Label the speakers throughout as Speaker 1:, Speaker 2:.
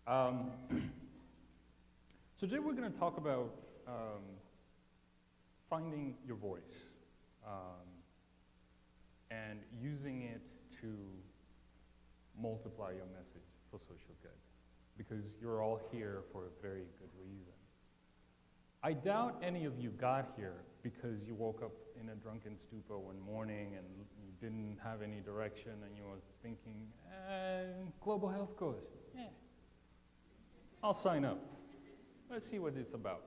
Speaker 1: So today we're going to talk about finding your voice and using it to multiply your message for social good, because you're all here for a very good reason. I doubt any of you got here because you woke up in a drunken stupor one morning and you didn't have any direction and you were thinking, global health cause, I'll sign up. Let's see what it's about.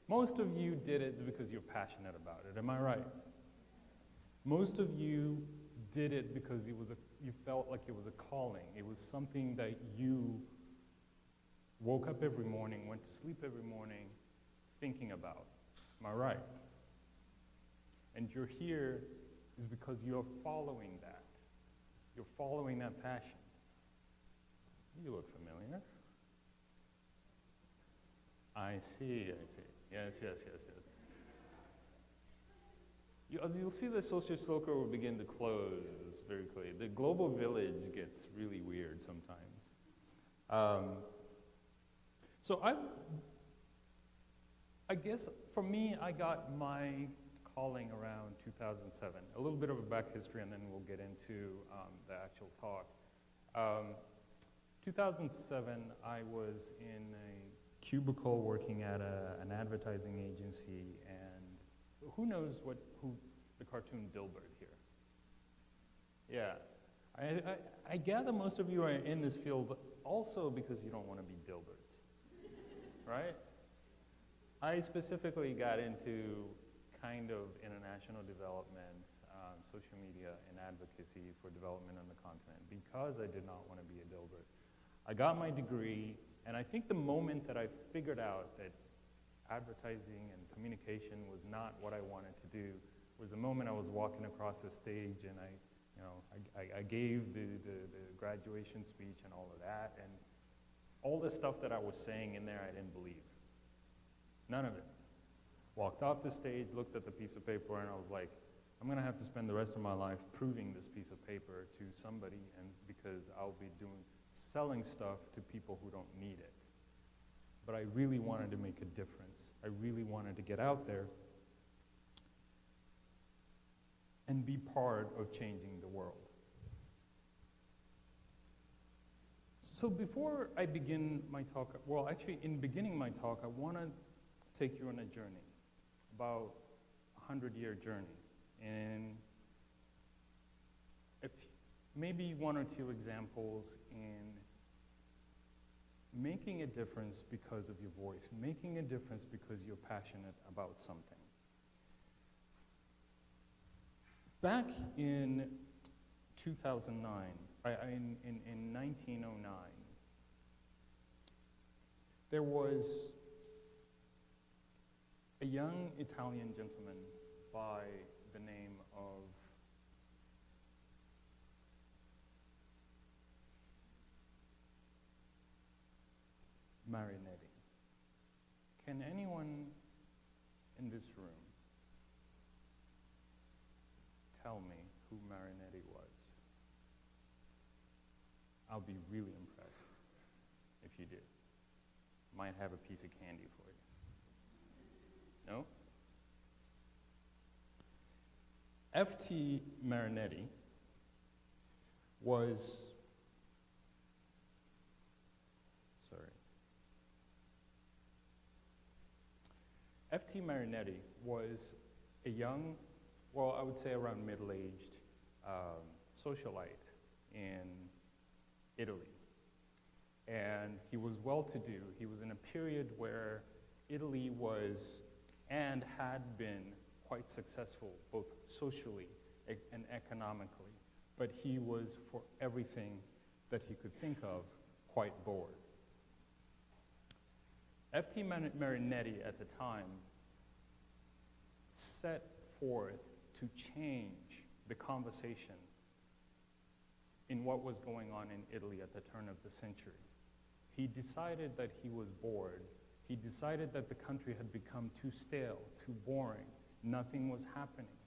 Speaker 1: Most of you did it because you're passionate about it, am I right? Most of you did it because you felt like it was a calling. It was something that you woke up every morning, went to sleep every morning, thinking about. Am I right? And you're here is because you're following that. You're following that passion. You look familiar. I see. Yes. As you'll see, the social circle will begin to close very clearly. The global village gets really weird sometimes. So I guess for me, I got my calling around 2007. A little bit of a back history, and then we'll get into the actual talk. 2007, I was in a cubicle working at an advertising agency, and who knows who the cartoon Dilbert here? Yeah, I gather most of you are in this field also because you don't want to be Dilbert, right? I specifically got into kind of international development, social media, and advocacy for development on the continent because I did not want to be a Dilbert. I got my degree, and I think the moment that I figured out that advertising and communication was not what I wanted to do was the moment I was walking across the stage and I gave the graduation speech and all of that, and all the stuff that I was saying in there I didn't believe. None of it. Walked off the stage, looked at the piece of paper, and I was like, I'm going to have to spend the rest of my life proving this piece of paper to somebody, and because I'll be selling stuff to people who don't need it. But I really wanted to make a difference. I really wanted to get out there and be part of changing the world. So before I begin my talk, well, actually, in beginning my talk, I want to take you on a journey, about a 100-year journey, and maybe one or two examples in making a difference because of your voice, making a difference because you're passionate about something. Back in 2009, in 1909, there was a young Italian gentleman by the name of Marinetti. Can anyone in this room tell me who Marinetti was? I'll be really impressed if you did. Might have a piece of candy for you. No? F.T. Marinetti was, F.T. Marinetti was a young, well, I would say around middle-aged socialite in Italy. And he was well-to-do. He was in a period where Italy was and had been quite successful, both socially and economically. But he was, for everything that he could think of, quite bored. F.T. Marinetti at the time set forth to change the conversation in what was going on in Italy at the turn of the century. He decided that he was bored. He decided that the country had become too stale, too boring. Nothing was happening.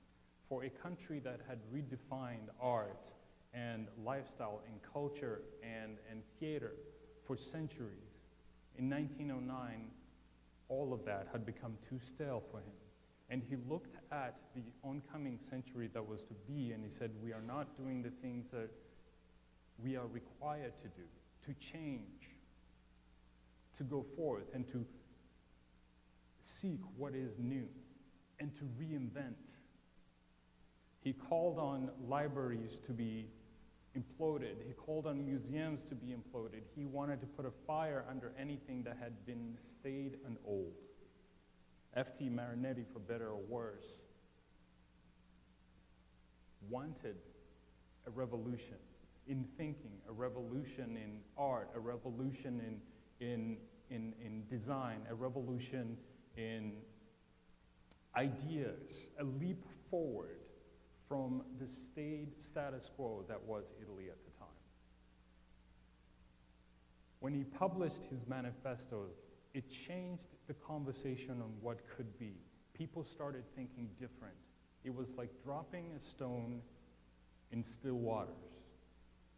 Speaker 1: For a country that had redefined art and lifestyle and culture and theater for centuries, In 1909, all of that had become too stale for him. And he looked at the oncoming century that was to be, and he said, we are not doing the things that we are required to do, to change, to go forth, and to seek what is new, and to reinvent. He called on libraries to be imploded. He called on museums to be imploded. He wanted to put a fire under anything that had been staid and old. F.T. Marinetti, for better or worse, wanted a revolution in thinking, a revolution in art, a revolution in design, a revolution in ideas, a leap forward from the status quo that was Italy at the time. When he published his manifesto, it changed the conversation on what could be. People started thinking different. It was like dropping a stone in still waters.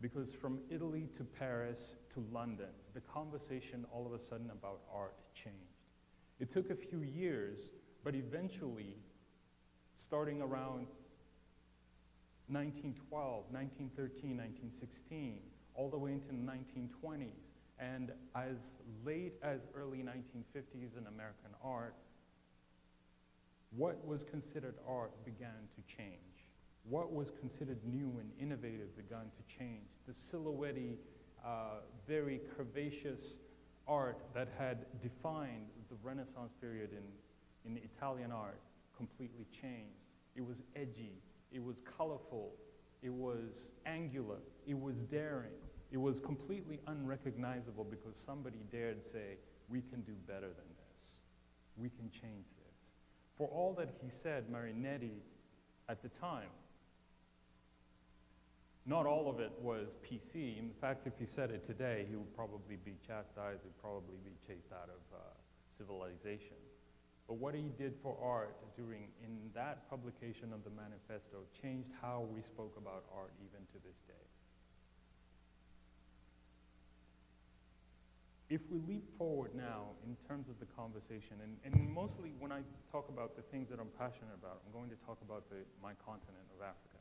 Speaker 1: Because from Italy to Paris to London, the conversation all of a sudden about art changed. It took a few years, but eventually, starting around 1912, 1913, 1916, all the way into the 1920s, and as late as early 1950s in American art, what was considered art began to change. What was considered new and innovative began to change. The silhouette-y, very curvaceous art that had defined the Renaissance period in Italian art completely changed. It was edgy, it was colorful, it was angular, it was daring. It was completely unrecognizable because somebody dared say, we can do better than this. We can change this. For all that he said, Marinetti, at the time, not all of it was PC. In fact, if he said it today, he would probably be chastised, he'd probably be chased out of civilization. But what he did for art in that publication of the manifesto changed how we spoke about art even to this day. If we leap forward now in terms of the conversation, and mostly when I talk about the things that I'm passionate about, I'm going to talk about my continent of Africa,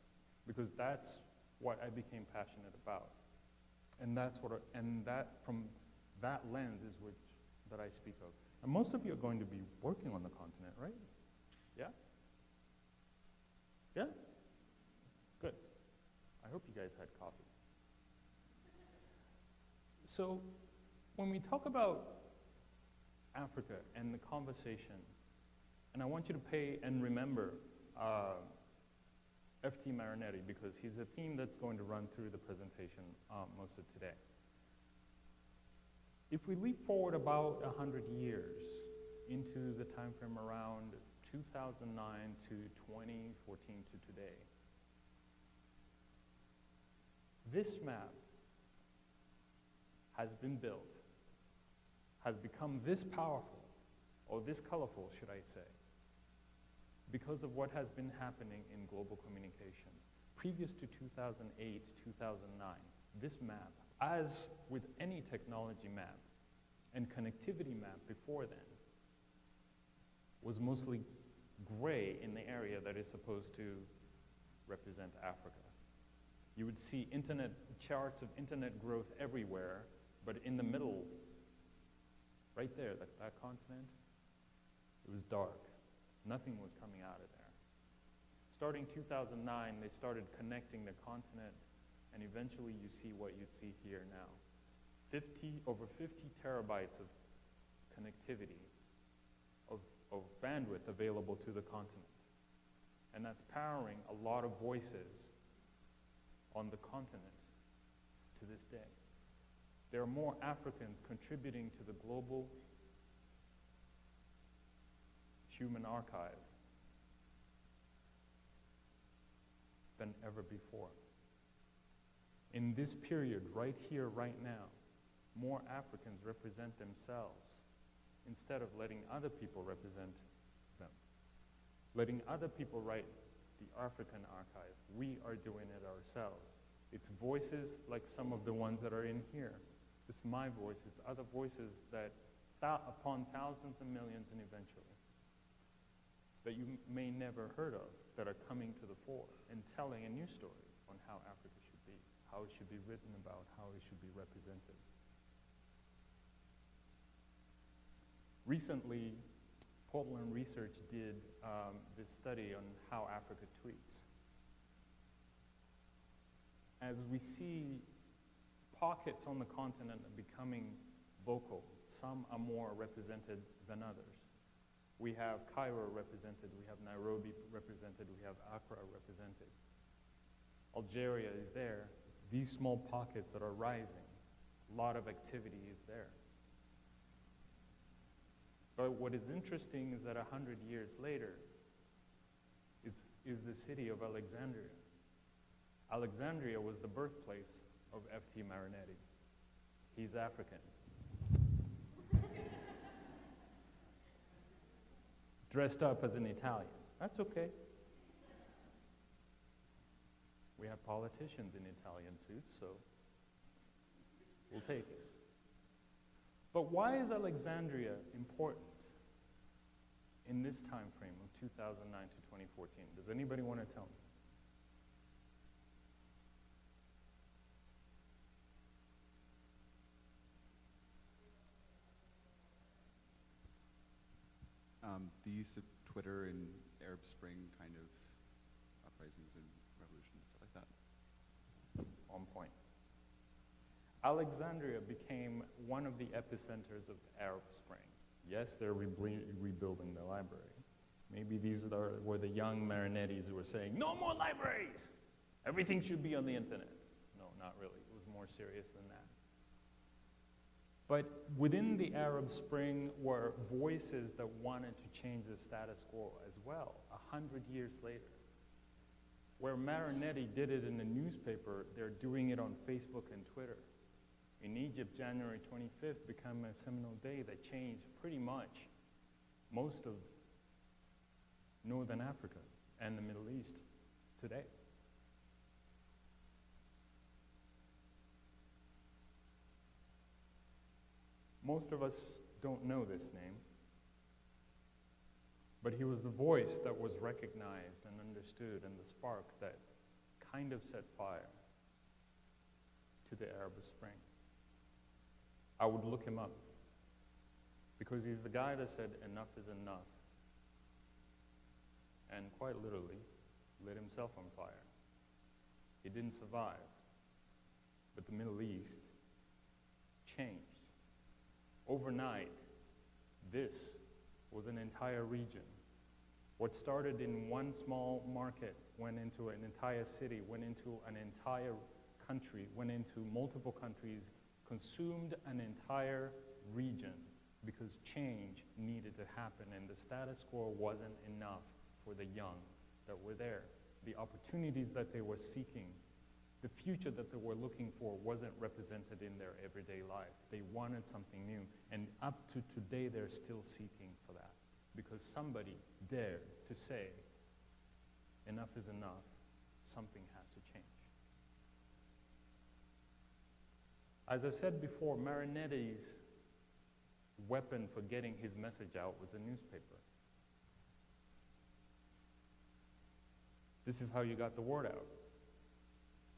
Speaker 1: because that's what I became passionate about. And from that lens is that I speak of. And most of you are going to be working on the continent, right? Yeah? Yeah? Good. I hope you guys had coffee. So, when we talk about Africa and the conversation, and I want you to pay and remember F.T. Marinetti, because he's a theme that's going to run through the presentation most of today. If we leap forward about 100 years into the time frame around 2009 to 2014 to today, this map has been built, has become this powerful, or this colorful, should I say, because of what has been happening in global communication. Previous to 2008, 2009, this map, as with any technology map and connectivity map before then, was mostly gray in the area that is supposed to represent Africa. You would see charts of internet growth everywhere, but in the middle, right there, that continent, it was dark. Nothing was coming out of there. Starting 2009, they started connecting the continent, and eventually you see what you see here now. Over 50 terabytes of connectivity, of bandwidth available to the continent. And that's powering a lot of voices on the continent to this day. There are more Africans contributing to the global human archive than ever before. In this period, right here, right now, more Africans represent themselves instead of letting other people represent them. Letting other people write the African archive. We are doing it ourselves. It's voices like some of the ones that are in here. It's my voice, it's other voices that upon thousands and millions and eventually, that you may never heard of, that are coming to the fore and telling a new story on how Africa should be, how it should be written about, how it should be represented. Recently, Portland Research did this study on how Africa tweets. As we see pockets on the continent are becoming vocal, some are more represented than others. We have Cairo represented, we have Nairobi represented, we have Accra represented. Algeria is there. These small pockets that are rising, a lot of activity is there. But what is interesting is that 100 years later is the city of Alexandria. Alexandria was the birthplace of F.T. Marinetti. He's African. Dressed up as an Italian. That's okay. We have politicians in Italian suits, so we'll take it. But why is Alexandria important in this time frame of 2009 to 2014? Does anybody want to tell me?
Speaker 2: The use of Twitter and Arab Spring kind of uprisings and revolutions, stuff like that.
Speaker 1: On point. Alexandria became one of the epicenters of the Arab Spring. Yes, they're rebuilding the library. Maybe these were the young Marinettis who were saying, no more libraries! Everything should be on the internet. No, not really. It was more serious than that. But within the Arab Spring were voices that wanted to change the status quo as well, 100 years later. Where Marinetti did it in the newspaper, they're doing it on Facebook and Twitter. In Egypt, January 25th became a seminal day that changed pretty much most of Northern Africa and the Middle East today. Most of us don't know this name, but he was the voice that was recognized and understood, and the spark that kind of set fire to the Arab Spring. I would look him up, because he's the guy that said enough is enough, and quite literally lit himself on fire. He didn't survive, but the Middle East changed. Overnight, this was an entire region. What started in one small market went into an entire city, went into an entire country, went into multiple countries, consumed an entire region because change needed to happen, and the status quo wasn't enough for the young that were there. The opportunities that they were seeking, the future that they were looking for wasn't represented in their everyday life. They wanted something new, and up to today they're still seeking for that because somebody dared to say, enough is enough, something has to change. As I said before, Marinetti's weapon for getting his message out was a newspaper. This is how you got the word out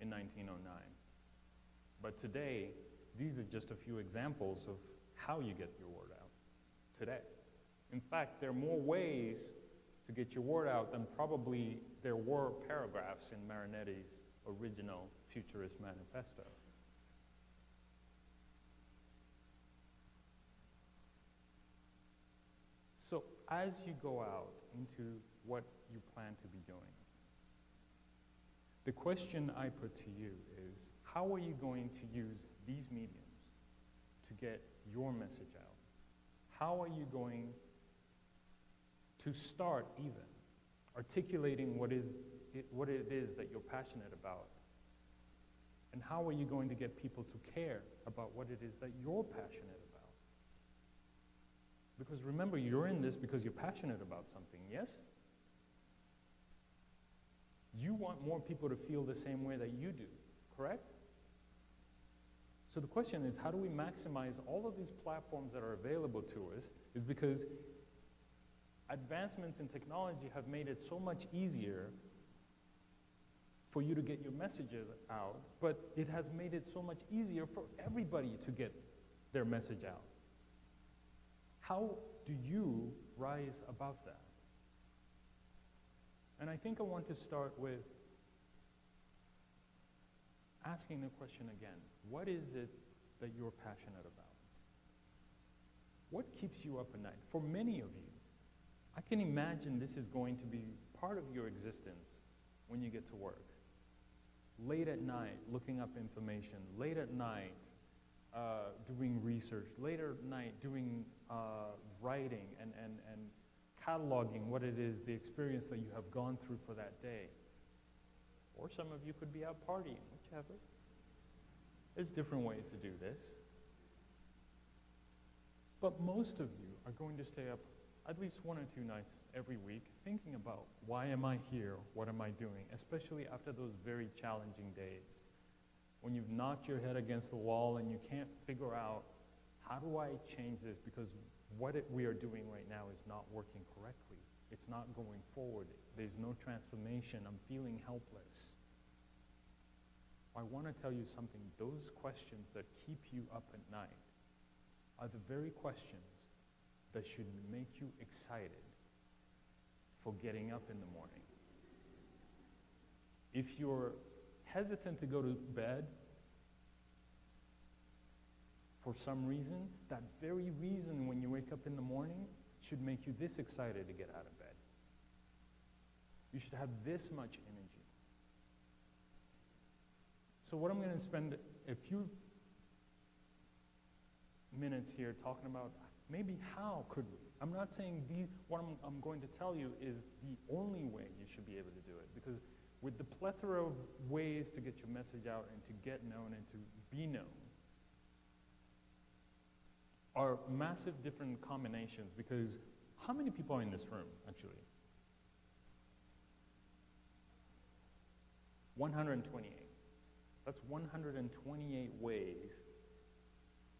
Speaker 1: in 1909. But today, these are just a few examples of how you get your word out today. In fact, there are more ways to get your word out than probably there were paragraphs in Marinetti's original Futurist Manifesto. So as you go out into what you plan to be doing, the question I put to you is, how are you going to use these mediums to get your message out? How are you going to start even articulating what it is that you're passionate about? And how are you going to get people to care about what it is that you're passionate about? Because remember, you're in this because you're passionate about something, yes? You want more people to feel the same way that you do, correct? So the question is, how do we maximize all of these platforms that are available to us? Is because advancements in technology have made it so much easier for you to get your messages out, but it has made it so much easier for everybody to get their message out. How do you rise above that? And I think I want to start with asking the question again, what is it that you're passionate about? What keeps you up at night? For many of you, I can imagine this is going to be part of your existence when you get to work. Late at night, looking up information, late at night, doing research, late at night, doing writing and cataloging what it is, the experience that you have gone through for that day. Or some of you could be out partying, whichever. There's different ways to do this. But most of you are going to stay up at least 1 or 2 nights every week thinking about, why am I here? What am I doing? Especially after those very challenging days, when you've knocked your head against the wall and you can't figure out, how do I change this? Because what we are doing right now is not working correctly. It's not going forward. There's no transformation. I'm feeling helpless. I want to tell you something. Those questions that keep you up at night are the very questions that should make you excited for getting up in the morning. If you're hesitant to go to bed for some reason, that very reason when you wake up in the morning should make you this excited to get out of bed. You should have this much energy. So what I'm going to spend a few minutes here talking about, maybe how could we? I'm not saying what I'm going to tell you is the only way you should be able to do it, because with the plethora of ways to get your message out and to get known and to be known are massive different combinations, because how many people are in this room, actually? 128. That's 128 ways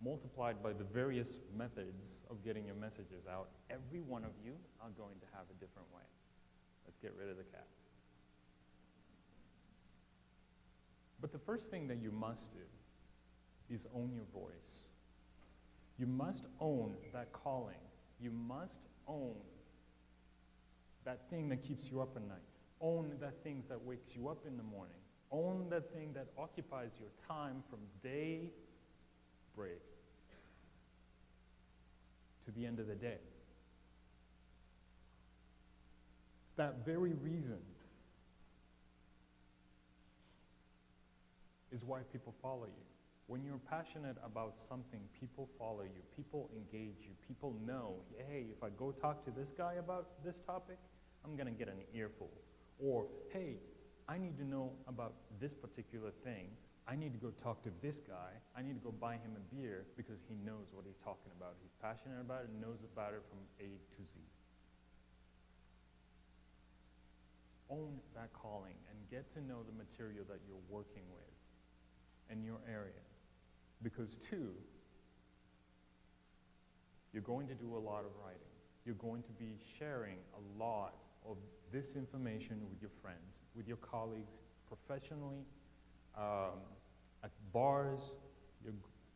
Speaker 1: multiplied by the various methods of getting your messages out. Every one of you are going to have a different way. Let's get rid of the cat. But the first thing that you must do is own your voice. You must own that calling. You must own that thing that keeps you up at night. Own that thing that wakes you up in the morning. Own that thing that occupies your time from day break to the end of the day. That very reason is why people follow you. When you're passionate about something, people follow you, people engage you, people know, hey, if I go talk to this guy about this topic, I'm going to get an earful. Or, hey, I need to know about this particular thing. I need to go talk to this guy. I need to go buy him a beer because he knows what he's talking about. He's passionate about it and knows about it from A to Z. Own that calling and get to know the material that you're working with in your area. Because 2, you're going to do a lot of writing. You're going to be sharing a lot of this information with your friends, with your colleagues, professionally, at bars.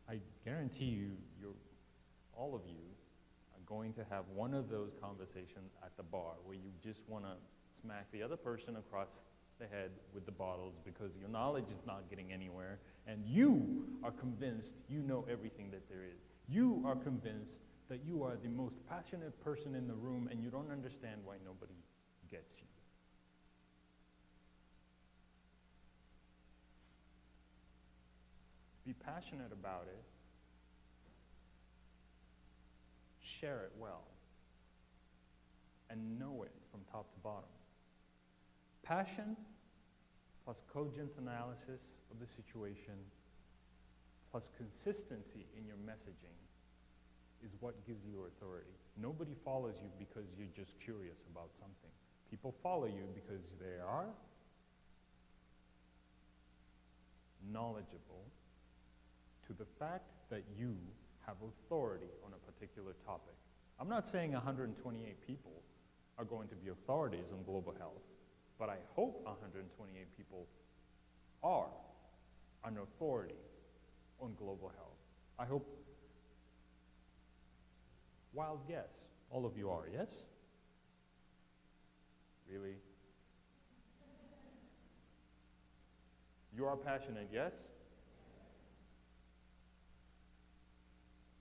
Speaker 1: I guarantee you, all of you are going to have one of those conversations at the bar where you just want to smack the other person across the head with the bottles because your knowledge is not getting anywhere, and you are convinced you know everything that there is. You are convinced that you are the most passionate person in the room, and you don't understand why nobody gets you. Be passionate about it. Share it well. And know it from top to bottom. Passion plus cogent analysis of the situation plus consistency in your messaging is what gives you authority. Nobody follows you because you're just curious about something. People follow you because they are knowledgeable, to the fact that you have authority on a particular topic. I'm not saying 128 people are going to be authorities on global health, but I hope 128 people are an authority on global health. I hope, wild guess, all of you are, yes? Really? You are passionate, yes?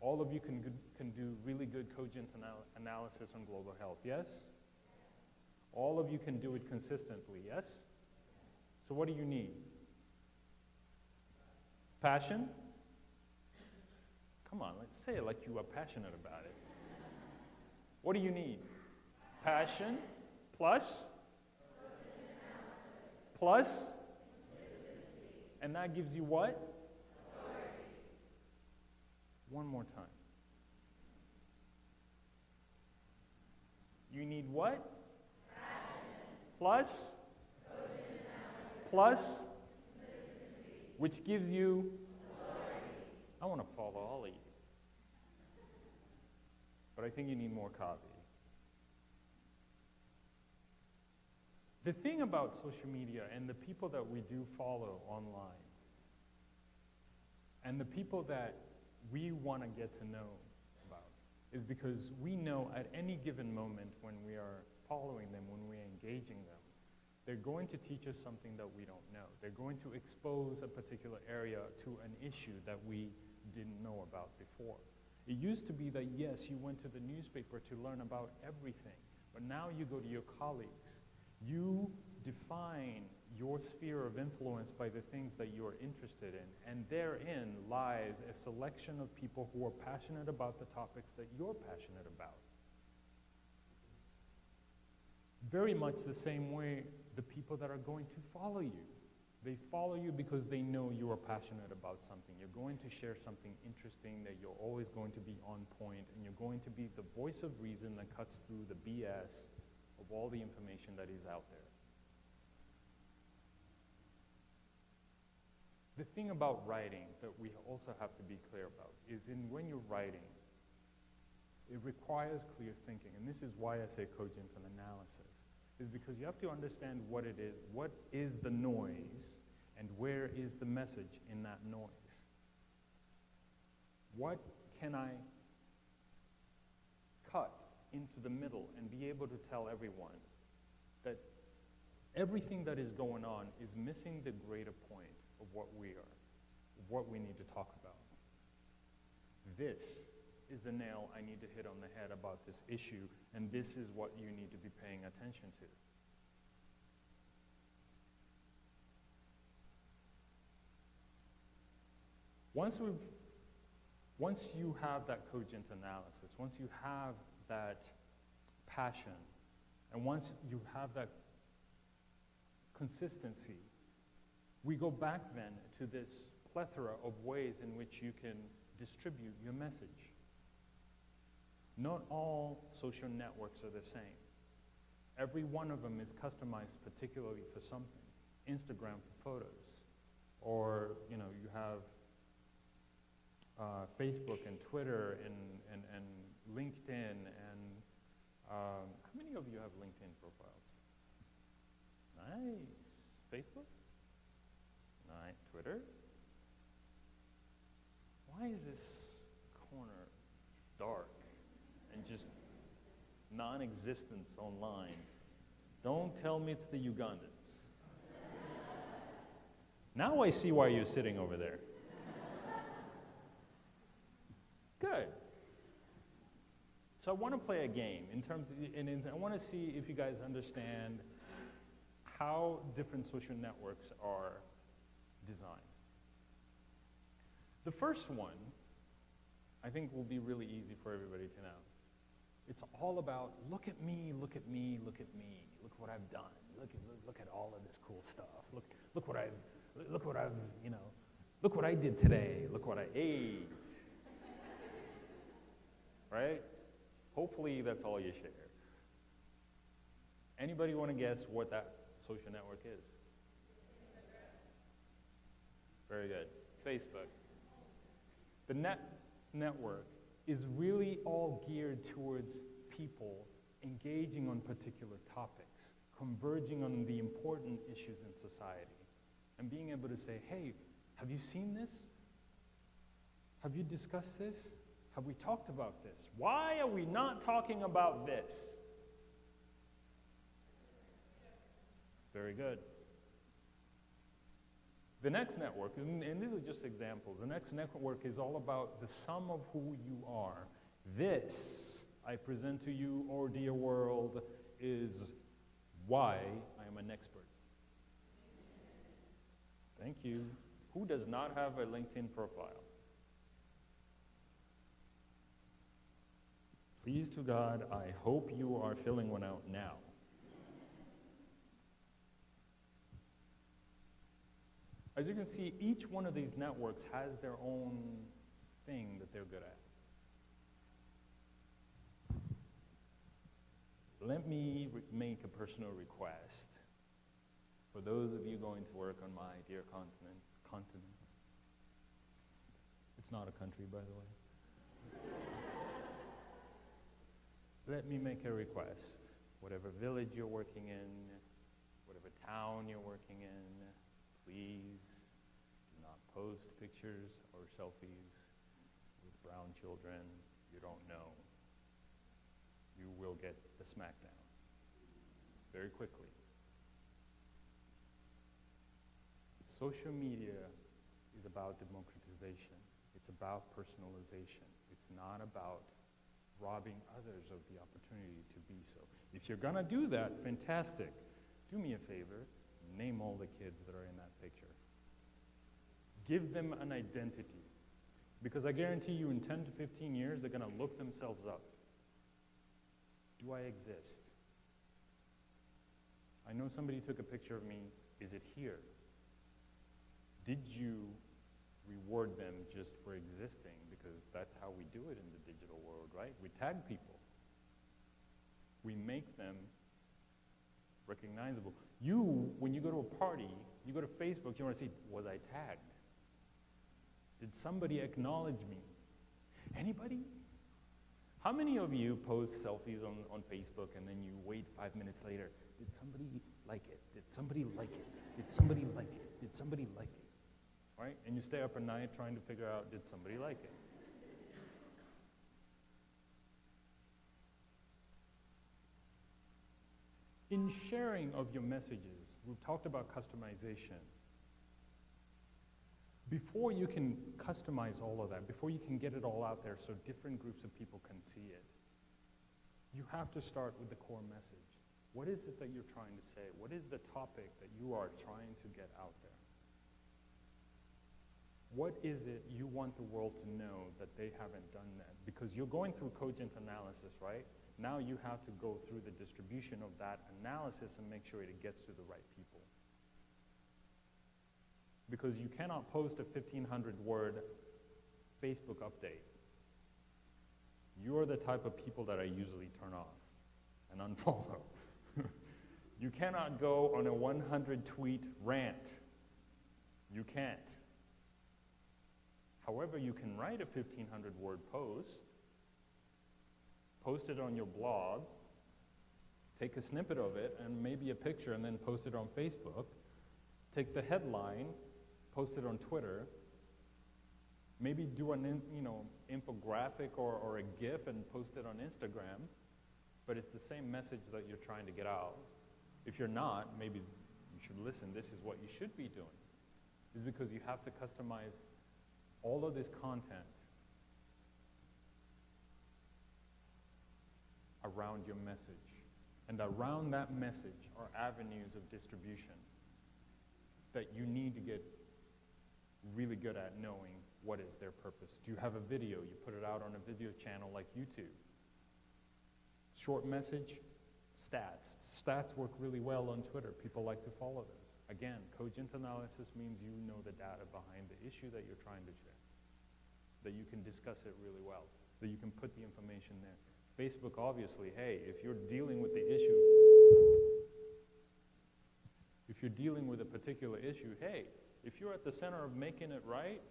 Speaker 1: All of you can do really good cogent analysis on global health, yes? All of you can do it consistently, yes? So what do you need? Passion? Come on, let's say it like you are passionate about it. What do you need? Passion plus? Plus? And that gives you what? Authority. One more time. You need what? Passion. Plus? Plus? Which gives you? Authority. I want to follow all of you. But I think you need more coffee. The thing about social media and the people that we do follow online, and the people that we want to get to know about, is because we know at any given moment when we are following them, when we're engaging them, they're going to teach us something that we don't know. They're going to expose a particular area to an issue that we didn't know about before. It used to be that, yes, you went to the newspaper to learn about everything, but now you go to your colleagues. You define your sphere of influence by the things that you're interested in, and therein lies a selection of people who are passionate about the topics that you're passionate about. Very much the same way the people that are going to follow you. They follow you because they know you are passionate about something. You're going to share something interesting, that you're always going to be on point, and you're going to be the voice of reason that cuts through the BS of all the information that is out there. The thing about writing that we also have to be clear about is when you're writing, it requires clear thinking, and this is why I say cogence and analysis, is because you have to understand what it is, what is the noise, and where is the message in that noise. What can I cut into the middle and be able to tell everyone that everything that is going on is missing the greater point of what we are, what we need to talk about. This is the nail I need to hit on the head about this issue, and this is what you need to be paying attention to. Once you have that cogent analysis, once you have that passion, and once you have that consistency, we go back then to this plethora of ways in which you can distribute your message. Not all social networks are the same. Every one of them is customized particularly for something. Instagram for photos, or you have Facebook and Twitter and LinkedIn, and how many of you have LinkedIn profiles? Nice. Facebook? Nice. Twitter? Why is this corner dark and just non-existent online? Don't tell me it's the Ugandans. Now I see why you're sitting over there. Good. So I want to play a game and I want to see if you guys understand how different social networks are designed. The first one, I think, will be really easy for everybody to know. It's all about, look at me, look at me, look at me. Look what I've done. Look at all of this cool stuff. Look what I did today. Look what I ate. Right? Hopefully that's all you share. Anybody want to guess what that social network is? Very good. Facebook. The next network is really all geared towards people engaging on particular topics, converging on the important issues in society, and being able to say, hey, have you seen this? Have you discussed this? Have we talked about this? Why are we not talking about this? Very good. The next network, and these are just examples, the next network is all about the sum of who you are. This, I present to you, or dear world, is why I am an expert. Thank you. Who does not have a LinkedIn profile? Please to God, I hope you are filling one out now. As you can see, each one of these networks has their own thing that they're good at. Let me make a personal request for those of you going to work on my dear continents. It's not a country, by the way. Let me make a request. Whatever village you're working in, whatever town you're working in, please do not post pictures or selfies with brown children you don't know. You will get the smackdown very quickly. Social media is about democratization. It's about personalization. It's not about robbing others of the opportunity to be so. If you're gonna do that, fantastic. Do me a favor, name all the kids that are in that picture. Give them an identity. Because I guarantee you in 10 to 15 years, they're gonna look themselves up. Do I exist? I know somebody took a picture of me. Is it here? Did you reward them just for existing? Because that's how we do it in the digital world, right? We tag people. We make them recognizable. You, when you go to a party, you go to Facebook, you want to see, was I tagged? Did somebody acknowledge me? Anybody? How many of you post selfies on Facebook and then you wait 5 minutes later? Did somebody like it? Did somebody like it? Did somebody like it? Did somebody like it? Right? And you stay up at night trying to figure out, did somebody like it? In sharing of your messages, we've talked about customization. Before you can customize all of that, before you can get it all out there so different groups of people can see it, you have to start with the core message. What is it that you're trying to say? What is the topic that you are trying to get out there? What is it you want the world to know that they haven't done that? Because you're going through cogent analysis, right? Now you have to go through the distribution of that analysis and make sure it gets to the right people. Because you cannot post a 1,500-word Facebook update. You're the type of people that I usually turn off and unfollow. You cannot go on a 100-tweet rant. You can't. However, you can write a 1,500-word post it on your blog, take a snippet of it and maybe a picture and then post it on Facebook, take the headline, post it on Twitter, maybe do an infographic or a GIF and post it on Instagram, but it's the same message that you're trying to get out. If you're not, maybe you should listen. This is what you should be doing. Is because you have to customize all of this content around your message. And around that message are avenues of distribution that you need to get really good at knowing what is their purpose. Do you have a video? You put it out on a video channel like YouTube. Short message, stats. Stats work really well on Twitter. People like to follow those. Again, cogent analysis means you know the data behind the issue that you're trying to share, that you can discuss it really well, that you can put the information there. Facebook, obviously, hey, if you're dealing with the issue, if you're dealing with a particular issue, hey, if you're at the center of making it right,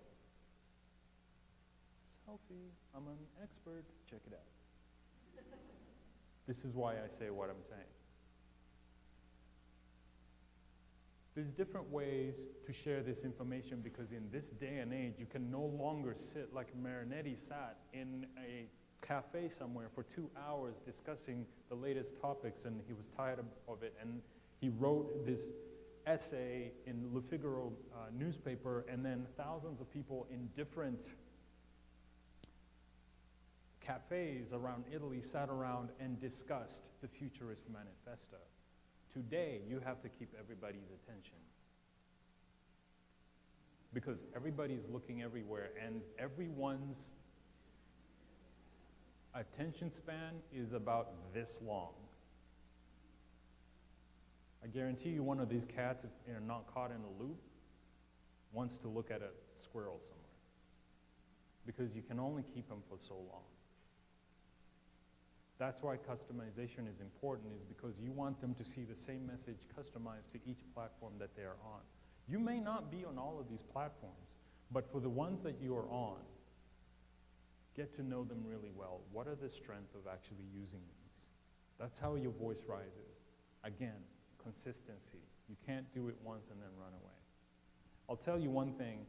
Speaker 1: healthy. I'm an expert. Check it out. This is why I say what I'm saying. There's different ways to share this information because in this day and age, you can no longer sit like Marinetti sat in a cafe somewhere for 2 hours discussing the latest topics, and he was tired of it, and he wrote this essay in Le Figaro newspaper, and then thousands of people in different cafes around Italy sat around and discussed the Futurist Manifesto. Today, you have to keep everybody's attention because everybody's looking everywhere, and everyone's attention span is about this long. I guarantee you one of these cats, if they're not caught in a loop, wants to look at a squirrel somewhere because you can only keep them for so long. That's why customization is important, is because you want them to see the same message customized to each platform that they are on. You may not be on all of these platforms, but for the ones that you are on, get to know them really well. What are the strengths of actually using these? That's how your voice rises. Again, consistency. You can't do it once and then run away. I'll tell you one thing.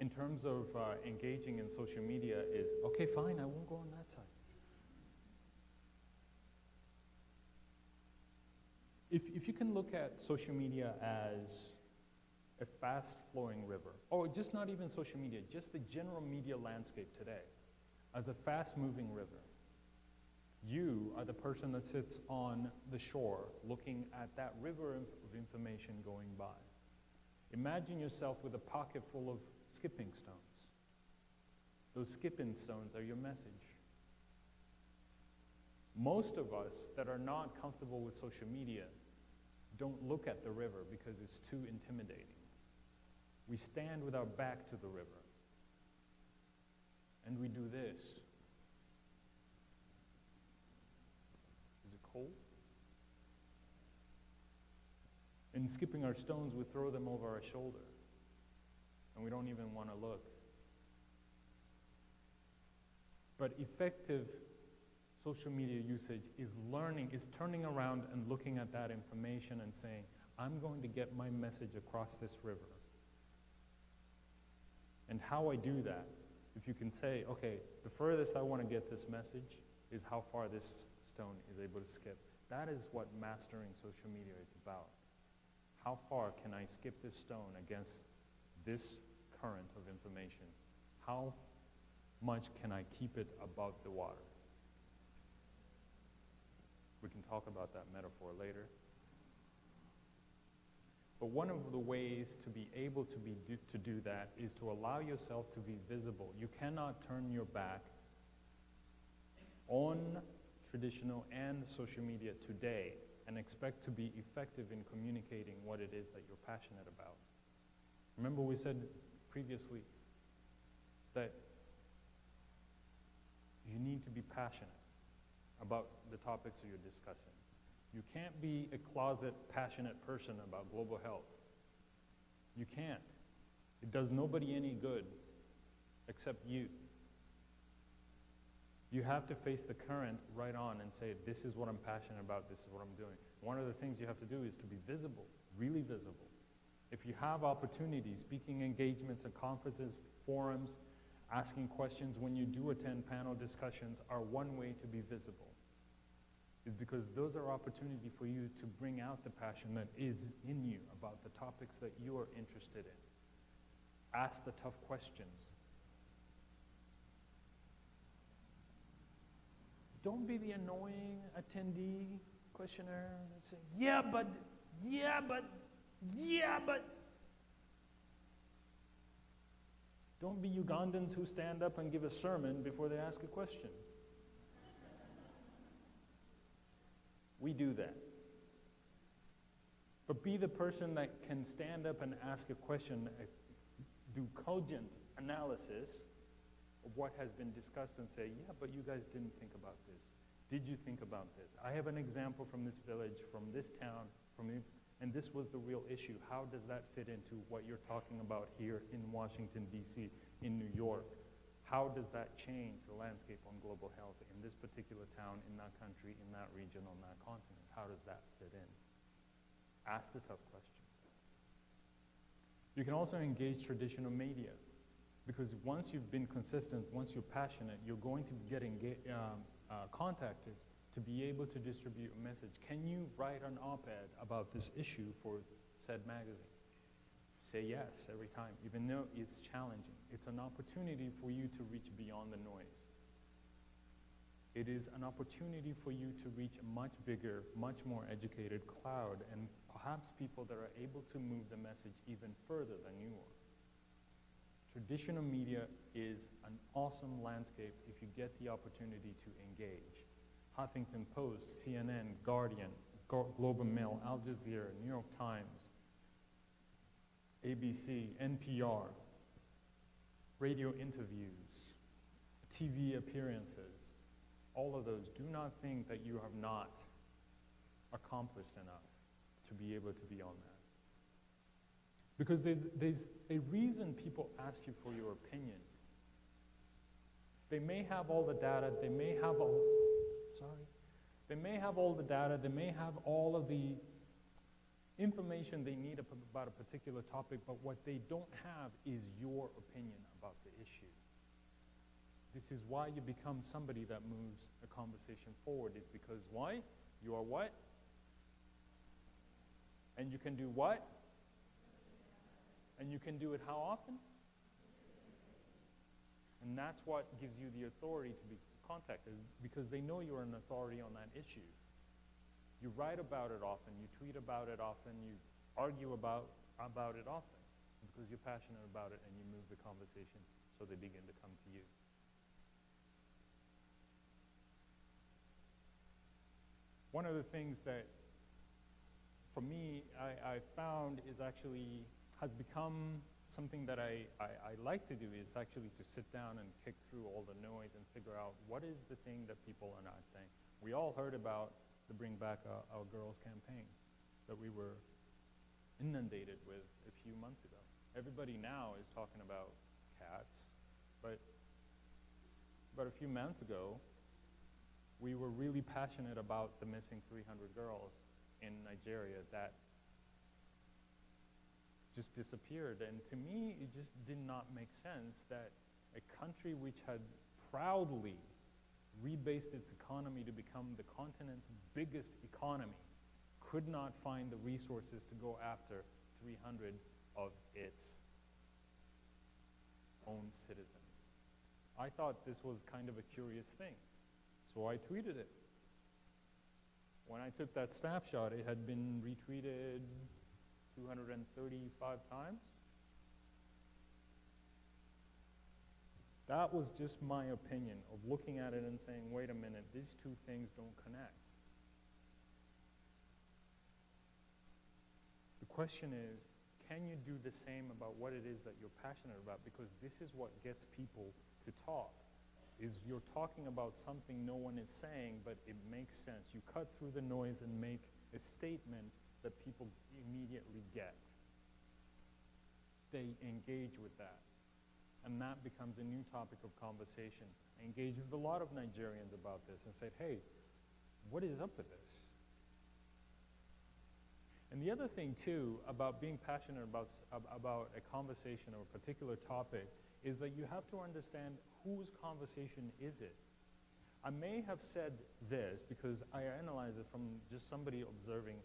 Speaker 1: In terms of engaging in social media is, okay, fine, I won't go on that side. If you can look at social media as a fast-flowing river, or just not even social media, just the general media landscape today, as a fast-moving river, you are the person that sits on the shore looking at that river of information going by. Imagine yourself with a pocket full of skipping stones. Those skipping stones are your message. Most of us that are not comfortable with social media don't look at the river because it's too intimidating. We stand with our back to the river and we do this. Is it cold? In skipping our stones, we throw them over our shoulder. And we don't even want to look. But effective social media usage is turning around and looking at that information and saying, I'm going to get my message across this river. And how I do that, if you can say, okay, the furthest I want to get this message is how far this stone is able to skip. That is what mastering social media is about. How far can I skip this stone against this current of information? How much can I keep it above the water? We can talk about that metaphor later. But one of the ways to be able to do that is to allow yourself to be visible. You cannot turn your back on traditional and social media today and expect to be effective in communicating what it is that you're passionate about. Remember we said previously that you need to be passionate about the topics that you're discussing. You can't be a closet passionate person about global health. You can't. It does nobody any good except you. You have to face the current right on and say, this is what I'm passionate about, this is what I'm doing. One of the things you have to do is to be visible, really visible. If you have opportunities, speaking engagements and conferences, forums, asking questions when you do attend panel discussions are one way to be visible. Is because those are opportunity for you to bring out the passion that is in you about the topics that you are interested in. Ask the tough questions. Don't be the annoying attendee questionnaire and say, yeah, but. Don't be Ugandans who stand up and give a sermon before they ask a question. We do that. But be the person that can stand up and ask a question, do cogent analysis of what has been discussed and say, yeah, but you guys didn't think about this. Did you think about this? I have an example from this village, from this town, from And this was the real issue. How does that fit into what you're talking about here in Washington, D.C., in New York? How does that change the landscape on global health in this particular town, in that country, in that region, on that continent? How does that fit in? Ask the tough questions. You can also engage traditional media, because once you've been consistent, once you're passionate, you're going to get contacted to be able to distribute a message. Can you write an op-ed about this issue for said magazine? Say yes every time, even though it's challenging. It's an opportunity for you to reach beyond the noise. It is an opportunity for you to reach a much bigger, much more educated crowd, and perhaps people that are able to move the message even further than you are. Traditional media is an awesome landscape if you get the opportunity to engage. Huffington Post, CNN, Guardian, Global Mail, Al Jazeera, New York Times, ABC, NPR, radio interviews, TV appearances, all of those. Do not think that you have not accomplished enough to be able to be on that. Because there's a reason people ask you for your opinion. They may have all the data, they may have all the data, they may have all of the information they need about a particular topic, but what they don't have is your opinion about the issue. This is why you become somebody that moves a conversation forward. It's because why? You are what? And you can do what? And you can do it how often? And that's what gives you the authority to be contacted, because they know you're an authority on that issue. You write about it often, you tweet about it often, you argue about it often, because you're passionate about it and you move the conversation so they begin to come to you. One of the things that, for me, I found is actually has become something that I like to do, is actually to sit down and kick through all the noise and figure out what is the thing that people are not saying. We all heard about the Bring Back Our Girls campaign that we were inundated with a few months ago. Everybody now is talking about cats, but a few months ago, we were really passionate about the missing 300 girls in Nigeria that just disappeared. And to me, it just did not make sense that a country which had proudly rebased its economy to become the continent's biggest economy could not find the resources to go after 300 of its own citizens. I thought this was kind of a curious thing, so I tweeted it. When I took that snapshot, it had been retweeted 235 times. That was just my opinion of looking at it and saying, wait a minute, these two things don't connect. The question is, can you do the same about what it is that you're passionate about? Because this is what gets people to talk, is you're talking about something no one is saying, but it makes sense. You cut through the noise and make a statement that people immediately get. They engage with that. And that becomes a new topic of conversation. I engage with a lot of Nigerians about this and said, hey, what is up with this? And the other thing, too, about being passionate about a conversation or a particular topic is that you have to understand whose conversation is it. I may have said this because I analyzed it from just somebody observing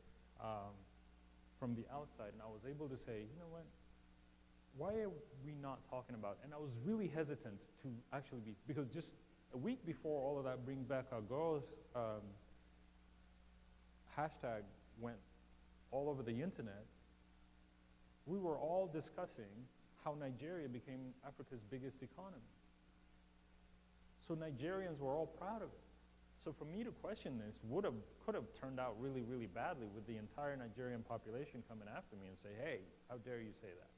Speaker 1: from the outside, and I was able to say, you know what? Why are we not talking about it? And I was really hesitant to actually be, because just a week before all of that Bring Back Our Girls hashtag went all over the internet, we were all discussing how Nigeria became Africa's biggest economy. So Nigerians were all proud of it. So for me to question this could have turned out really, really badly with the entire Nigerian population coming after me and say, hey, how dare you say that?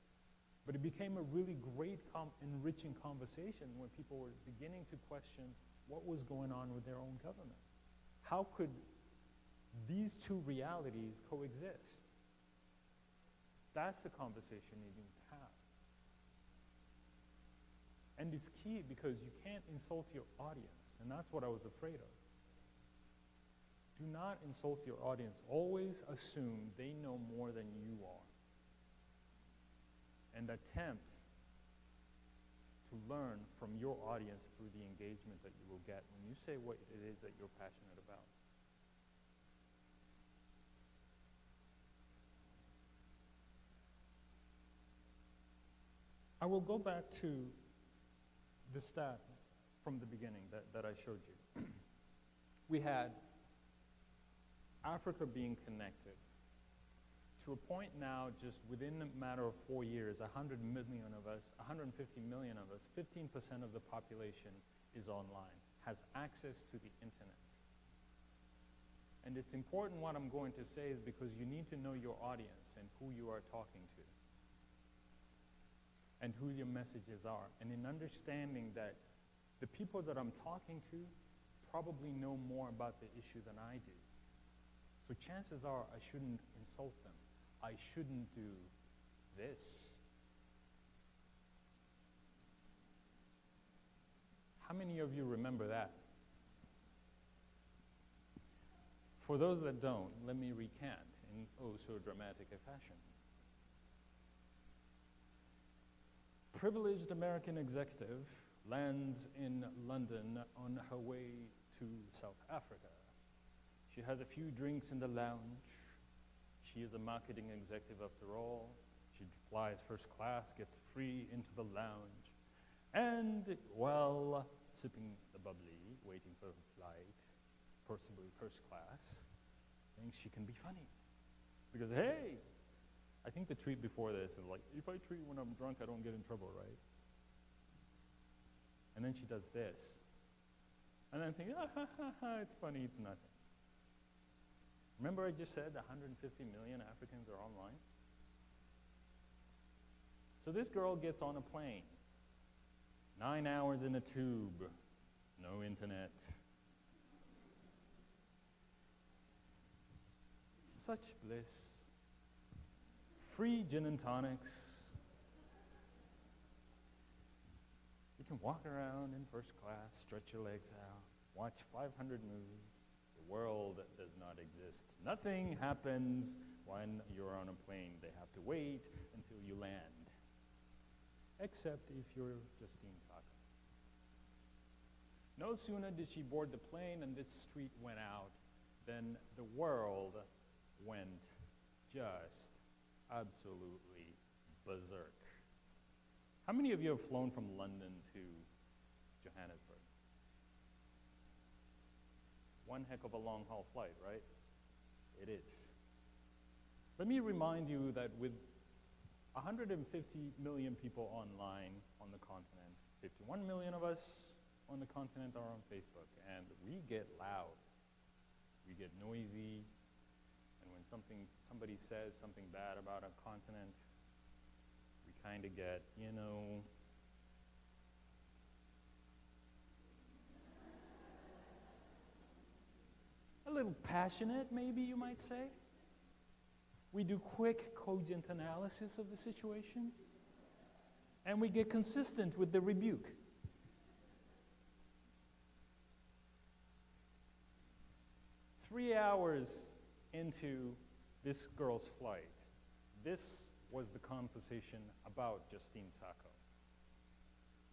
Speaker 1: But it became a really great, enriching conversation where people were beginning to question what was going on with their own government. How could these two realities coexist? That's the conversation you need to have. And it's key because you can't insult your audience, and that's what I was afraid of. Do not insult your audience. Always assume they know more than you are. And attempt to learn from your audience through the engagement that you will get when you say what it is that you're passionate about. I will go back to the stat from the beginning that I showed you. We had Africa being connected to a point now, just within a matter of 4 years, 100 million of us, 150 million of us, 15% of the population is online, has access to the internet. And it's important what I'm going to say is because you need to know your audience and who you are talking to and who your messages are. And in understanding that the people that I'm talking to probably know more about the issue than I do. So chances are I shouldn't insult them. I shouldn't do this. How many of you remember that? For those that don't, let me recant in oh so dramatic a fashion. Privileged American executive lands in London on her way to South Africa. She has a few drinks in the lounge. She is a marketing executive after all. She flies first class, gets free into the lounge. And while sipping the bubbly, waiting for her flight, possibly first class, thinks she can be funny. Because, hey, I think the tweet before this is like, if I tweet when I'm drunk, I don't get in trouble, right? And then she does this. And then I think, it's funny, it's nothing. Remember I just said 150 million Africans are online? So this girl gets on a plane. 9 hours in a tube. No internet. Such bliss. Free gin and tonics. You can walk around in first class, stretch your legs out, watch 500 movies. The world does not exist. Nothing happens when you're on a plane. They have to wait until you land. Except if you're Justine Sacco. No sooner did she board the plane and this tweet went out than the world went just absolutely berserk. How many of you have flown from London to Johannesburg? One heck of a long-haul flight, right? It is. Let me remind you that with 150 million people online on the continent, 51 million of us on the continent are on Facebook, and we get loud. We get noisy, and when somebody says something bad about a continent, we kind of get, a little passionate, maybe you might say. We do quick, cogent analysis of the situation, and we get consistent with the rebuke. Three hours into this girl's flight, this was the conversation about Justine Sacco.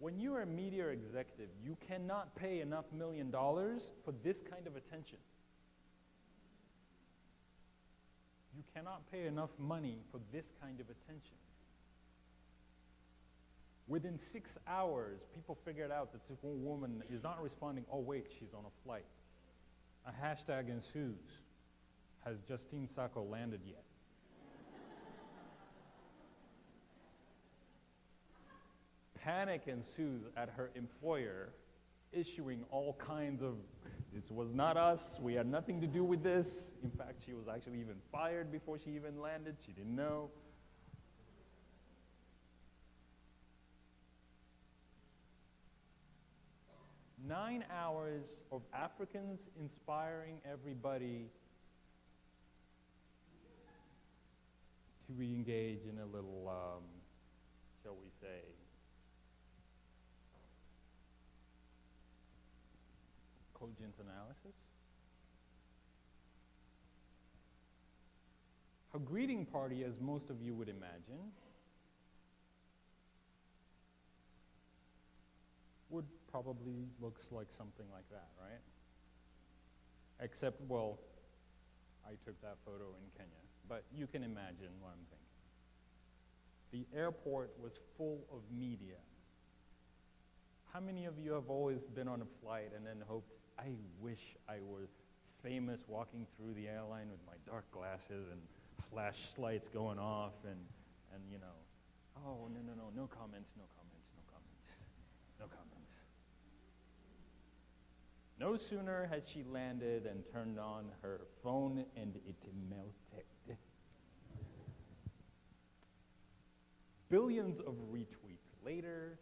Speaker 1: When you are a media executive, you cannot pay enough $1 million for this kind of attention. You cannot pay enough money for this kind of attention. Within 6 hours, people figured out that this woman is not responding, oh wait, she's on a flight. A hashtag ensues. Has Justine Sacco landed yet? Panic ensues at her employer, issuing all kinds of, this was not us, we had nothing to do with this. In fact, she was actually even fired before she even landed, she didn't know. Nine hours of Africans inspiring everybody to engage in a little, shall we say, cogent analysis. A greeting party, as most of you would imagine, would probably looks like something like that, right? Except, well, I took that photo in Kenya, but you can imagine what I'm thinking. The airport was full of media. How many of you have always been on a flight and then hoped, I wish I were famous walking through the airline with my dark glasses and flashlights going off and you know, oh, no comments. No comments. No sooner had she landed and turned on her phone and it melted. Billions of retweets later,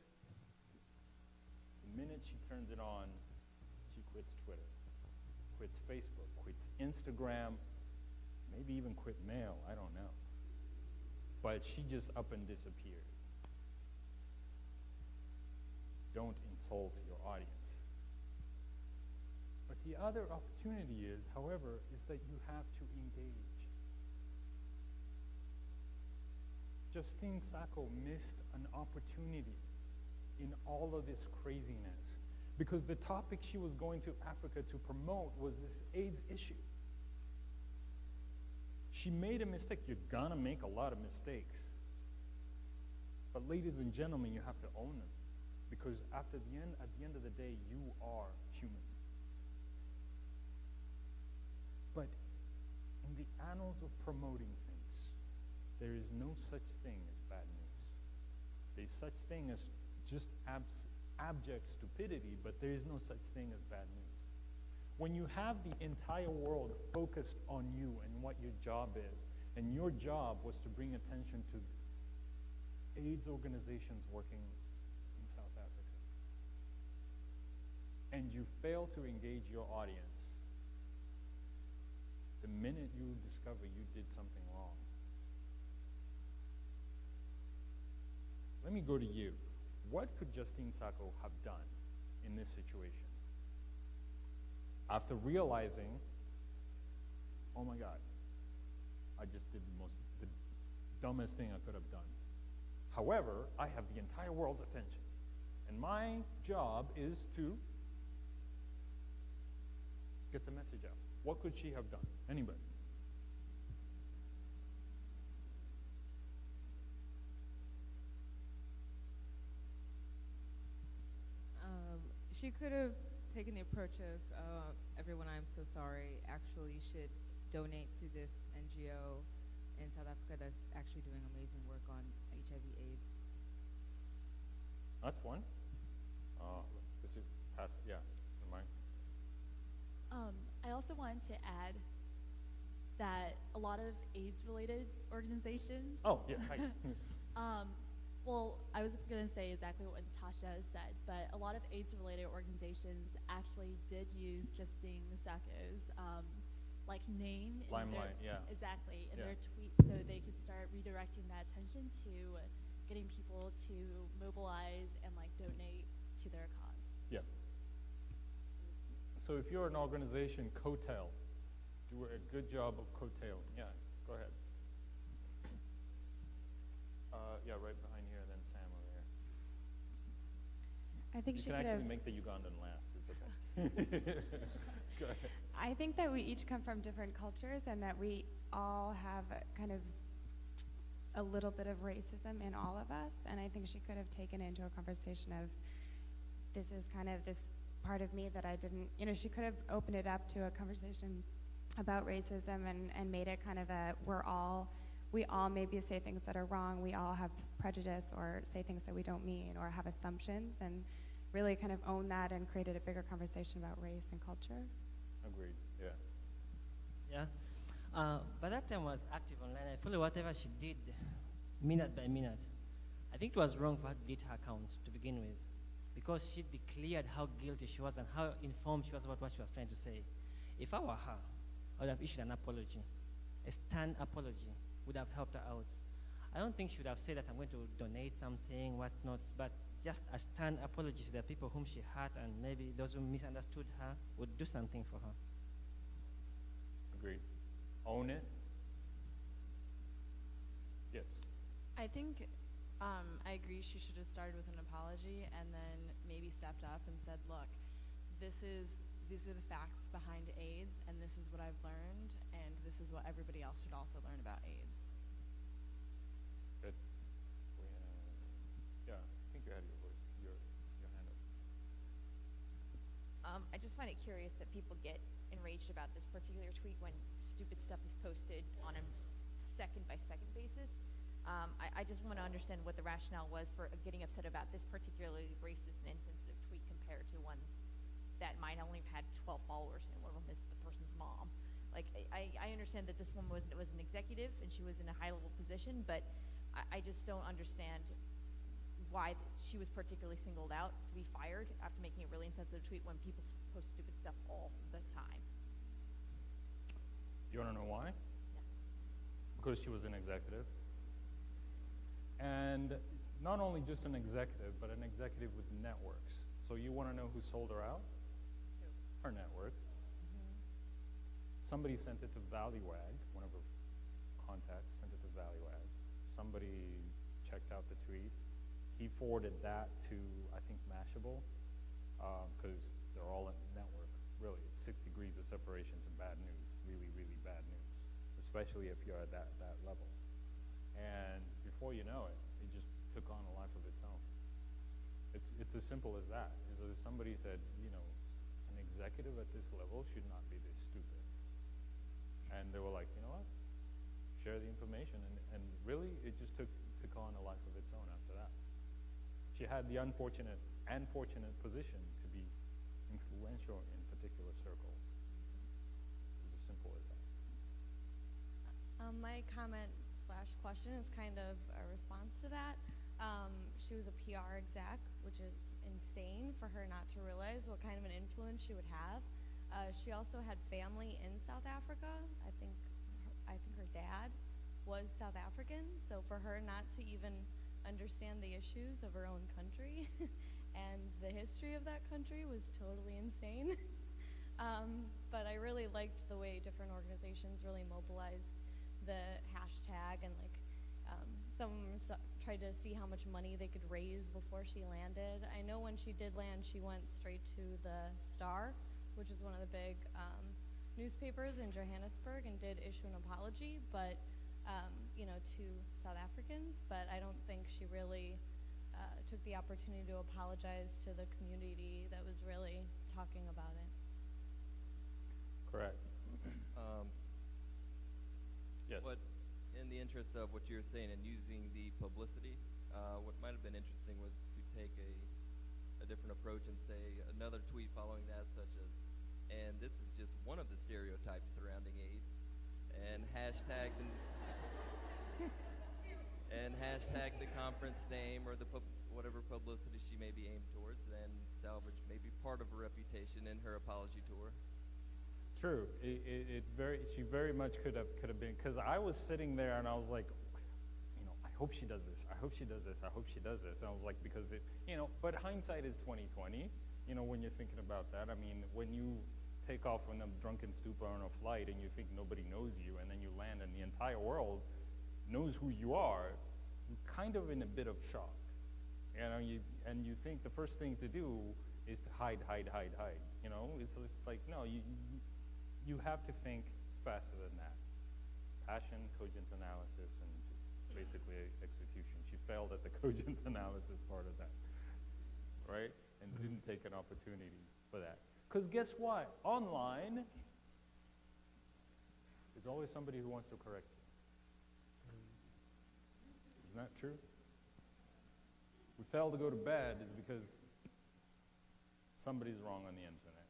Speaker 1: the minute she turns it on, she quits Twitter, quits Facebook, quits Instagram, maybe even quit mail, I don't know. But she just up and disappeared. Don't insult your audience. But the other opportunity is, however, is that you have to engage. Justine Sacco missed an opportunity in all of this craziness because the topic she was going to Africa to promote was this AIDS issue. She made a mistake. You're gonna make a lot of mistakes. But ladies and gentlemen, you have to own them. Because at the end of the day, you are human. But in the annals of promoting things, there is no such thing as bad news. There's such thing as just abject stupidity, but there is no such thing as bad news. When you have the entire world focused on you and what your job is, and your job was to bring attention to AIDS organizations working in South Africa, and you fail to engage your audience, the minute you discover you did something wrong. Let me go to you. What could Justine Sacco have done in this situation? After realizing, oh my God, I just did the dumbest thing I could have done. However, I have the entire world's attention. And my job is to get the message out. What could she have done? Anybody?
Speaker 3: She could have taken the approach of, everyone, I'm so sorry, actually should donate to this NGO in South Africa that's actually doing amazing work on HIV/AIDS.
Speaker 1: That's one. This is pass. Yeah, mine.
Speaker 4: I also wanted to add that a lot of AIDS-related organizations.
Speaker 1: Oh yeah. Hi.
Speaker 4: Well, I was going to say exactly what Natasha said, but a lot of AIDS-related organizations actually did use Justine Sacco's name.
Speaker 1: Limelight, yeah.
Speaker 4: Exactly, in
Speaker 1: Yeah.
Speaker 4: their tweets, so they could start redirecting that attention to getting people to mobilize and donate to their cause.
Speaker 1: Yeah. So if you're an organization, coattail. Do a good job of coattailing. Yeah, go ahead. Yeah, right behind here, then Sam over here.
Speaker 5: I think
Speaker 1: You
Speaker 5: she
Speaker 1: can
Speaker 5: could
Speaker 1: actually
Speaker 5: have.
Speaker 1: make the Ugandan last. It's okay. Go ahead.
Speaker 5: I think that we each come from different cultures, and that we all have kind of a little bit of racism in all of us. And I think she could have taken it into a conversation of, this is kind of this part of me that I didn't. She could have opened it up to a conversation about racism and made it kind of we all maybe say things that are wrong. We all have prejudice or say things that we don't mean or have assumptions, and really kind of own that and created a bigger conversation about race and culture.
Speaker 1: Agreed. Yeah.
Speaker 6: Yeah. By that time I was active online. I followed whatever she did, minute by minute. I think it was wrong for her to delete her account to begin with, because she declared how guilty she was and how informed she was about what she was trying to say. If I were her, I would have issued an apology, a stern apology, would have helped her out. I don't think she would have said that I'm going to donate something, whatnot, but just a stern apology to the people whom she hurt and maybe those who misunderstood her would do something for her.
Speaker 1: Agreed. Own it. Yes.
Speaker 7: I think I agree she should have started with an apology and then maybe stepped up and said, look, these are the facts behind AIDS, and this is what I've learned, and this is what everybody else should also learn about AIDS.
Speaker 1: Good. Yeah, I think you had your hand up.
Speaker 8: I just find it curious that people get enraged about this particular tweet when stupid stuff is posted on a second-by-second basis. I just want to understand what the rationale was for getting upset about this particularly racist and insensitive tweet compared to one that might only have had 12 followers and one of them is the person's mom. Like, I understand that this woman was an executive and she was in a high-level position, but I just don't understand why she was particularly singled out to be fired after making a really insensitive tweet when people post stupid stuff all the time.
Speaker 1: You want to know why?
Speaker 8: Yeah.
Speaker 1: Because she was an executive. And not only just an executive, but an executive with networks. So you want to know who sold her out?
Speaker 8: Who?
Speaker 1: Her network. Somebody sent it to Valleywag, one of her contacts sent it to Valleywag. Somebody checked out the tweet. He forwarded that to, I think, Mashable, because they're all in network. Really, it's 6 degrees of separation to bad news, really, really bad news, especially if you're at that level. And before you know it, it just took on a life of its own. It's as simple as that. Is that somebody said, you know, an executive at this level should not be this stupid. And they were like, you know what? Share the information. And really, it just took on a life of its own after that. She had the unfortunate and fortunate position to be influential in particular circles. It was as simple as that.
Speaker 7: My comment/question is kind of a response to that. She was a PR exec, which is insane for her not to realize what kind of an influence she would have. She also had family in South Africa. I think her dad was South African, so for her not to even understand the issues of her own country and the history of that country was totally insane. But I really liked the way different organizations really mobilized the hashtag, and like some tried to see how much money they could raise before she landed. I know when she did land, she went straight to the Star, which is one of the big newspapers in Johannesburg, and did issue an apology, but to South Africans. But I don't think she really took the opportunity to apologize to the community that was really talking about it.
Speaker 1: Correct. Yes.
Speaker 9: But in the interest of what you're saying and using the publicity, what might have been interesting was to take a different approach and say another tweet following that, such as, and this is just one of the stereotypes surrounding AIDS, and hashtag the conference name or the whatever publicity she may be aimed towards, and salvage maybe part of her reputation in her apology tour.
Speaker 1: True. She very much could have been, because I was sitting there and I was like, I hope she does this. I hope she does this. I hope she does this. And I was like, because but hindsight is 20/20. When you're thinking about that, I mean, when you take off in a drunken stupor on a flight and you think nobody knows you, and then you land and the entire world knows who you are, you're kind of in a bit of shock. You think the first thing to do is to hide. It's like, no, you have to think faster than that. Passion, cogent analysis, and basically execution. She failed at the cogent analysis part of that, right? And didn't take an opportunity for that. Because guess what? Online, there's always somebody who wants to correct you. Isn't that true? We fail to go to bed is because somebody's wrong on the internet.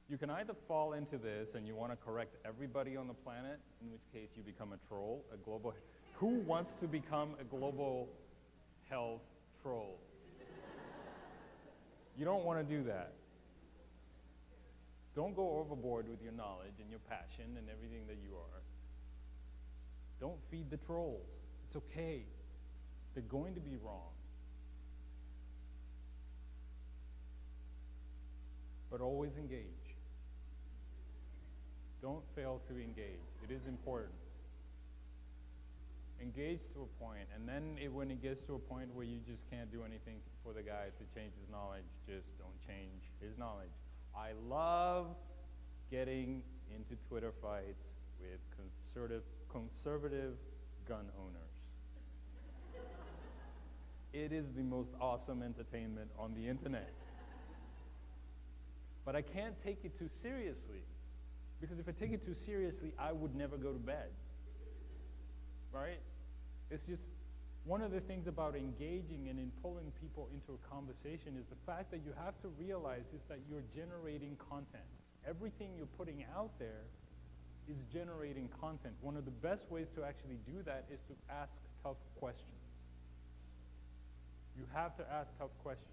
Speaker 1: You can either fall into this and you want to correct everybody on the planet, in which case you become a troll, a global. Who wants to become a global health troll? You don't want to do that. Don't go overboard with your knowledge and your passion and everything that you are. Don't feed the trolls. It's okay. They're going to be wrong. But always engage. Don't fail to engage. It is important. Engage to a point, and then when it gets to a point where you just can't do anything for the guy to change his knowledge, just don't change his knowledge. I love getting into Twitter fights with conservative gun owners. It is the most awesome entertainment on the internet. But I can't take it too seriously, because if I take it too seriously, I would never go to bed. Right? It's just one of the things about engaging and in pulling people into a conversation is the fact that you have to realize is that you're generating content. Everything you're putting out there is generating content. One of the best ways to actually do that is to ask tough questions. You have to ask tough questions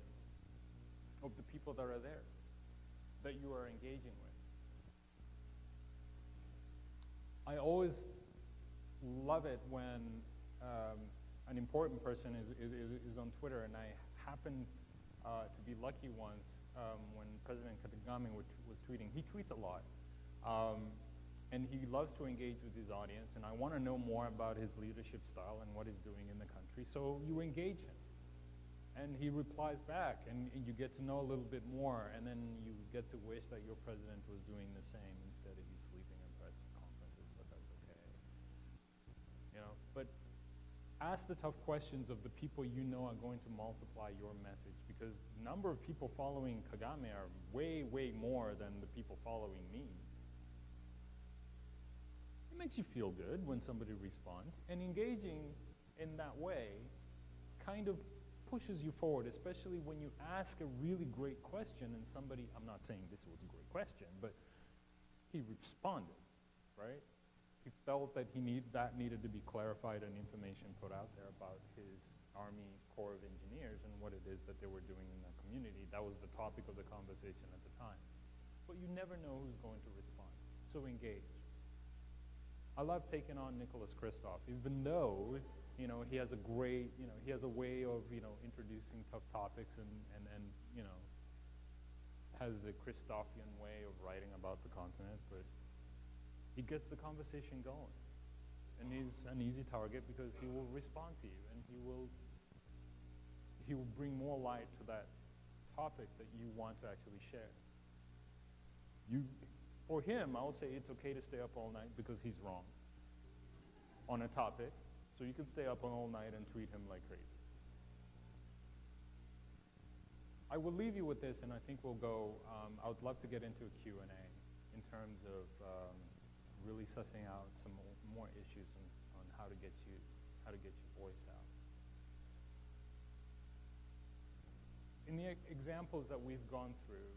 Speaker 1: of the people that are there, that you are engaging with. I always love it when an important person is on Twitter, and I happened to be lucky once when President Kagame was tweeting. He tweets a lot, and he loves to engage with his audience, and I want to know more about his leadership style and what he's doing in the country, so you engage him. And he replies back, and you get to know a little bit more, and then you get to wish that your president was doing the same instead of you sleeping in press conferences, but that's okay. You know, but ask the tough questions of the people you know are going to multiply your message, because the number of people following Kagame are way, way more than the people following me. It makes you feel good when somebody responds, and engaging in that way kind of pushes you forward, especially when you ask a really great question and somebody, I'm not saying this was a great question, but he responded, right? He felt that that needed to be clarified and information put out there about his Army Corps of Engineers and what it is that they were doing in the community. That was the topic of the conversation at the time. But you never know who's going to respond, so engage. I love taking on Nicholas Kristof, even though he has a great, he has a way of, introducing tough topics and has a Kristofian way of writing about the continent, but he gets the conversation going. And he's an easy target because he will respond to you, and he will bring more light to that topic that you want to actually share. For him, I'll say it's okay to stay up all night because he's wrong on a topic. So you can stay up all night and tweet him like crazy. I will leave you with this, and I think we'll go, I would love to get into a Q&A in terms of really sussing out some more issues on how to get your voice out. In the examples that we've gone through,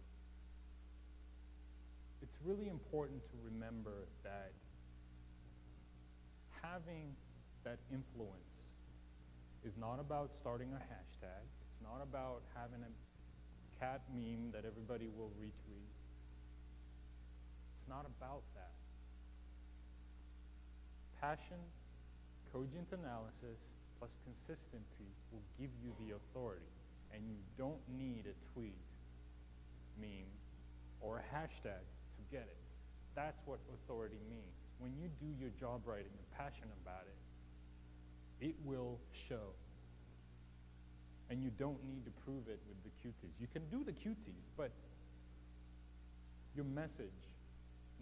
Speaker 1: it's really important to remember that having that influence is not about starting a hashtag. It's not about having a cat meme that everybody will retweet. It's not about that. Passion, cogent analysis, plus consistency will give you the authority. And you don't need a tweet, meme, or a hashtag to get it. That's what authority means. When you do your job right and you're passionate about it, it will show. And you don't need to prove it with the cutesies. You can do the cutesies, but your message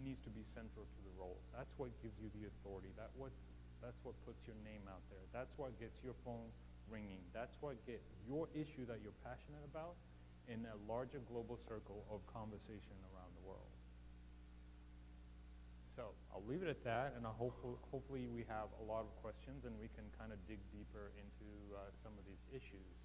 Speaker 1: needs to be central to the role. That's what gives you the authority. That's what puts your name out there. That's what gets your phone ringing. That's what gets your issue that you're passionate about in a larger global circle of conversation around the world. So I'll leave it at that, and hopefully we have a lot of questions and we can kind of dig deeper into some of these issues.